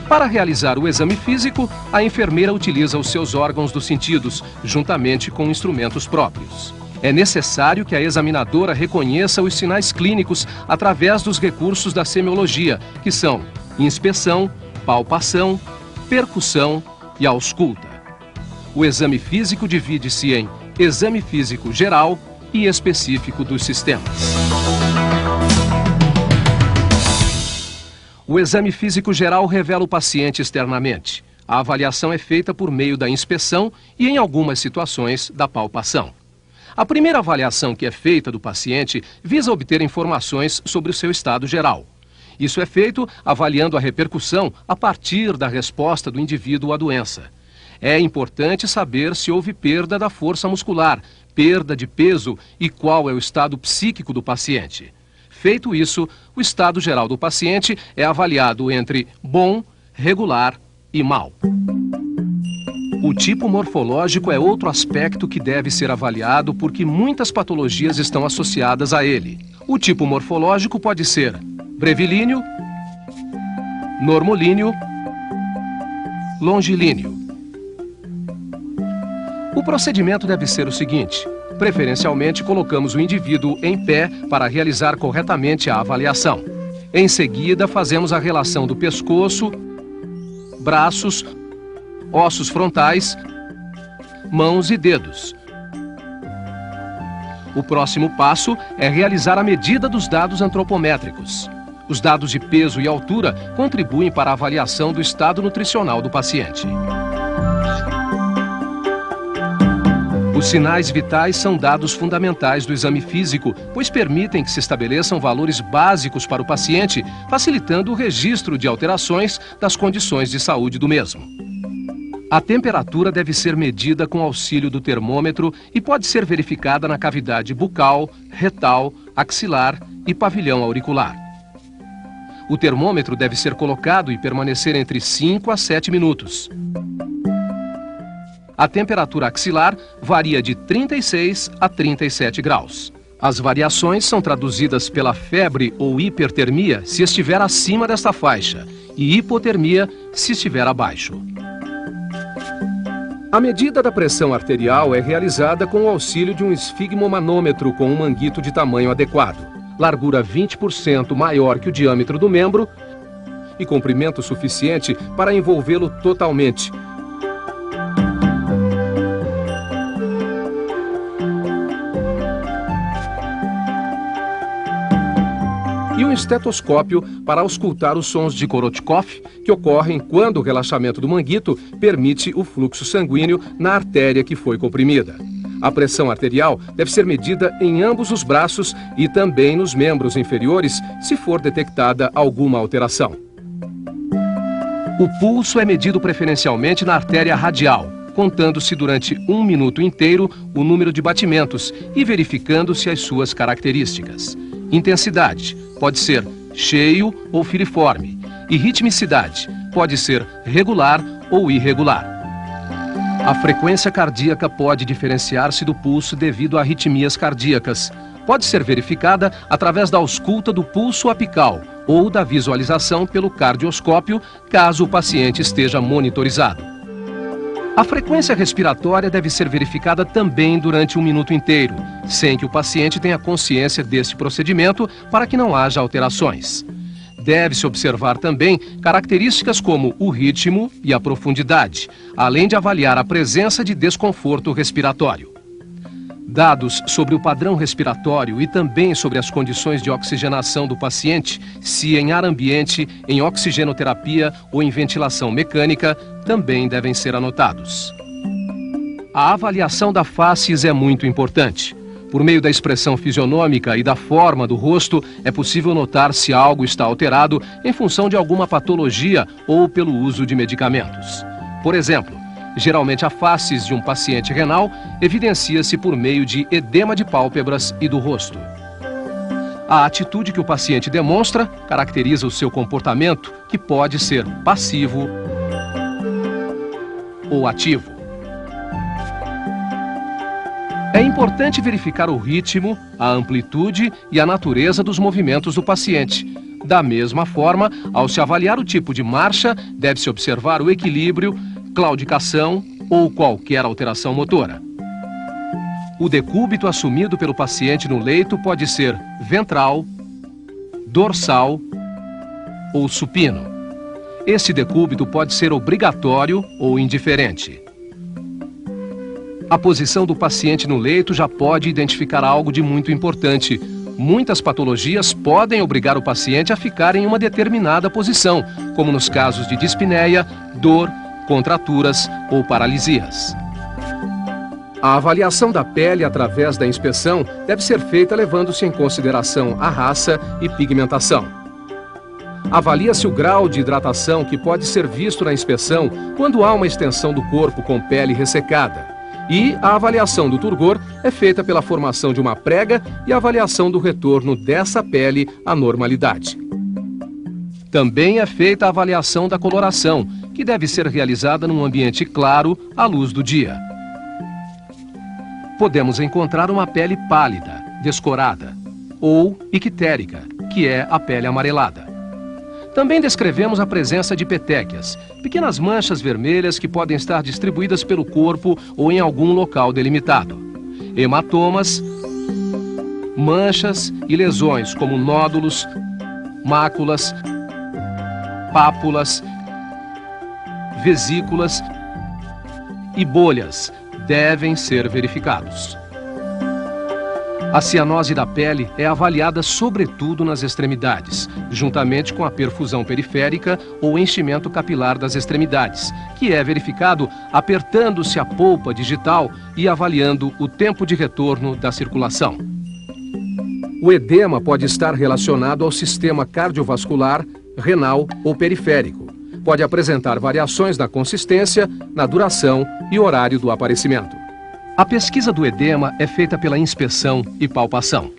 Para realizar o exame físico, a enfermeira utiliza os seus órgãos dos sentidos, juntamente com instrumentos próprios. É necessário que a examinadora reconheça os sinais clínicos através dos recursos da semiologia, que são inspeção, palpação, percussão e ausculta. O exame físico divide-se em exame físico geral e específico dos sistemas. O exame físico geral revela o paciente externamente. A avaliação é feita por meio da inspeção e, em algumas situações, da palpação. A primeira avaliação que é feita do paciente visa obter informações sobre o seu estado geral. Isso é feito avaliando a repercussão a partir da resposta do indivíduo à doença. É importante saber se houve perda da força muscular, perda de peso e qual é o estado psíquico do paciente. Feito isso, o estado geral do paciente é avaliado entre bom, regular e mal. O tipo morfológico é outro aspecto que deve ser avaliado porque muitas patologias estão associadas a ele. O tipo morfológico pode ser brevilíneo, normolíneo, longilíneo. O procedimento deve ser o seguinte: preferencialmente colocamos o indivíduo em pé para realizar corretamente a avaliação. Em seguida, fazemos a relação do pescoço, braços, ossos frontais, mãos e dedos. O próximo passo é realizar a medida dos dados antropométricos. Os dados de peso e altura contribuem para a avaliação do estado nutricional do paciente. Os sinais vitais são dados fundamentais do exame físico, pois permitem que se estabeleçam valores básicos para o paciente, facilitando o registro de alterações das condições de saúde do mesmo. A temperatura deve ser medida com auxílio do termômetro e pode ser verificada na cavidade bucal, retal, axilar e pavilhão auricular. O termômetro deve ser colocado e permanecer entre 5 a 7 minutos. A temperatura axilar varia de 36 a 37 graus. As variações são traduzidas pela febre ou hipertermia se estiver acima desta faixa e hipotermia se estiver abaixo. A medida da pressão arterial é realizada com o auxílio de um esfigmomanômetro com um manguito de tamanho adequado, largura 20% maior que o diâmetro do membro e comprimento suficiente para envolvê-lo totalmente. E um estetoscópio para auscultar os sons de Korotchkov, que ocorrem quando o relaxamento do manguito permite o fluxo sanguíneo na artéria que foi comprimida. A pressão arterial deve ser medida em ambos os braços e também nos membros inferiores, se for detectada alguma alteração. O pulso é medido preferencialmente na artéria radial, contando-se durante 1 minuto inteiro o número de batimentos e verificando-se as suas características. Intensidade pode ser cheio ou filiforme e ritmicidade pode ser regular ou irregular. A frequência cardíaca pode diferenciar-se do pulso devido a arritmias cardíacas. Pode ser verificada através da ausculta do pulso apical ou da visualização pelo cardioscópio, caso o paciente esteja monitorizado. A frequência respiratória deve ser verificada também durante 1 minuto inteiro, sem que o paciente tenha consciência deste procedimento para que não haja alterações. Deve-se observar também características como o ritmo e a profundidade, além de avaliar a presença de desconforto respiratório. Dados sobre o padrão respiratório e também sobre as condições de oxigenação do paciente, se em ar ambiente, em oxigenoterapia ou em ventilação mecânica, também devem ser anotados. A avaliação da facies é muito importante. Por meio da expressão fisionômica e da forma do rosto, é possível notar se algo está alterado em função de alguma patologia ou pelo uso de medicamentos. Por exemplo, geralmente a facies de um paciente renal evidencia-se por meio de edema de pálpebras e do rosto. A atitude que o paciente demonstra caracteriza o seu comportamento, que pode ser passivo ou ativo. É importante verificar o ritmo, a amplitude e a natureza dos movimentos do paciente, Da mesma forma, ao se avaliar o tipo de marcha, deve-se observar o equilíbrio, claudicação ou qualquer alteração motora. O decúbito assumido pelo paciente no leito pode ser ventral, dorsal ou supino. Este decúbito pode ser obrigatório ou indiferente. A posição do paciente no leito já pode identificar algo de muito importante. Muitas patologias podem obrigar o paciente a ficar em uma determinada posição, como nos casos de dispneia, dor, contraturas ou paralisias. A avaliação da pele através da inspeção deve ser feita levando-se em consideração a raça e pigmentação. Avalia-se o grau de hidratação que pode ser visto na inspeção quando há uma extensão do corpo com pele ressecada. E a avaliação do turgor é feita pela formação de uma prega e a avaliação do retorno dessa pele à normalidade. Também é feita a avaliação da coloração, que deve ser realizada num ambiente claro, à luz do dia. Podemos encontrar uma pele pálida, descorada, ou ictérica, que é a pele amarelada. Também descrevemos a presença de petequias, pequenas manchas vermelhas que podem estar distribuídas pelo corpo ou em algum local delimitado. Hematomas, manchas e lesões como nódulos, máculas, pápulas, vesículas e bolhas devem ser verificados. A cianose da pele é avaliada sobretudo nas extremidades, juntamente com a perfusão periférica ou enchimento capilar das extremidades, que é verificado apertando-se a polpa digital e avaliando o tempo de retorno da circulação. O edema pode estar relacionado ao sistema cardiovascular, renal ou periférico. Pode apresentar variações na consistência, na duração e horário do aparecimento. A pesquisa do edema é feita pela inspeção e palpação.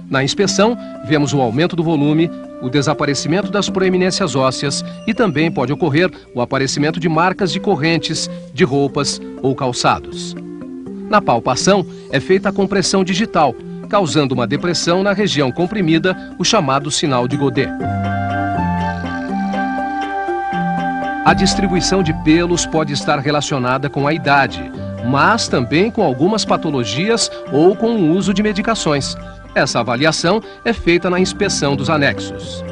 Na inspeção, vemos o aumento do volume, o desaparecimento das proeminências ósseas e também pode ocorrer o aparecimento de marcas de correntes, de roupas ou calçados. Na palpação, é feita a compressão digital, causando uma depressão na região comprimida, o chamado sinal de Godet. A distribuição de pelos pode estar relacionada com a idade, mas também com algumas patologias ou com o uso de medicações. Essa avaliação é feita na inspeção dos anexos.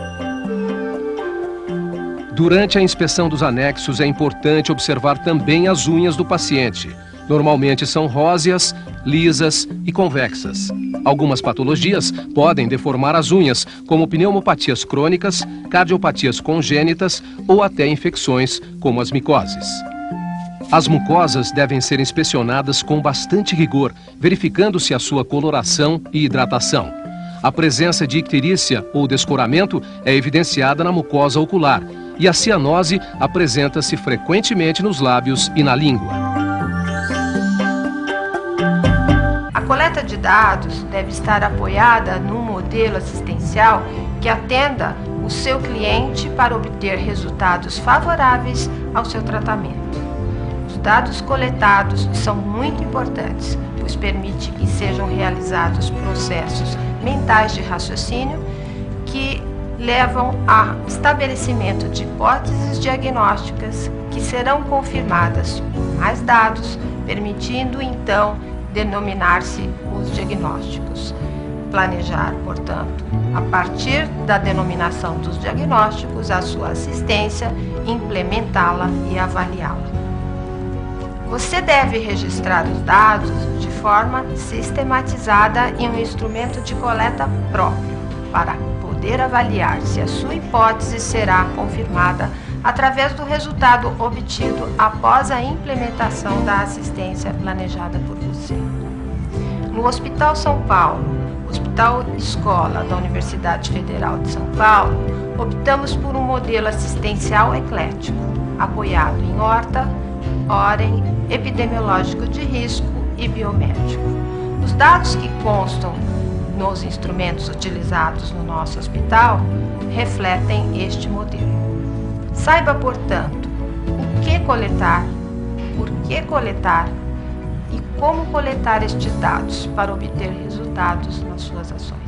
Durante a inspeção dos anexos é importante observar também as unhas do paciente. Normalmente são róseas, lisas e convexas. Algumas patologias podem deformar as unhas, como pneumopatias crônicas, cardiopatias congênitas ou até infecções, como as micoses. As mucosas devem ser inspecionadas com bastante rigor, verificando-se a sua coloração e hidratação. A presença de icterícia ou descoramento é evidenciada na mucosa ocular e a cianose apresenta-se frequentemente nos lábios e na língua. A coleta de dados deve estar apoiada num modelo assistencial que atenda o seu cliente para obter resultados favoráveis ao seu tratamento. Os dados coletados são muito importantes, pois permite que sejam realizados processos mentais de raciocínio que levam ao estabelecimento de hipóteses diagnósticas que serão confirmadas por mais dados, permitindo então denominar-se os diagnósticos. Planejar, portanto, a partir da denominação dos diagnósticos, a sua assistência, implementá-la e avaliá-la. Você deve registrar os dados de forma sistematizada em um instrumento de coleta próprio, para poder avaliar se a sua hipótese será confirmada através do resultado obtido após a implementação da assistência planejada por você. No Hospital São Paulo, Hospital Escola da Universidade Federal de São Paulo, optamos por um modelo assistencial eclético, apoiado em horta, ordem, epidemiológico de risco e biomédico. Os dados que constam nos instrumentos utilizados no nosso hospital refletem este modelo. Saiba, portanto, o que coletar, por que coletar e como coletar estes dados para obter resultados nas suas ações.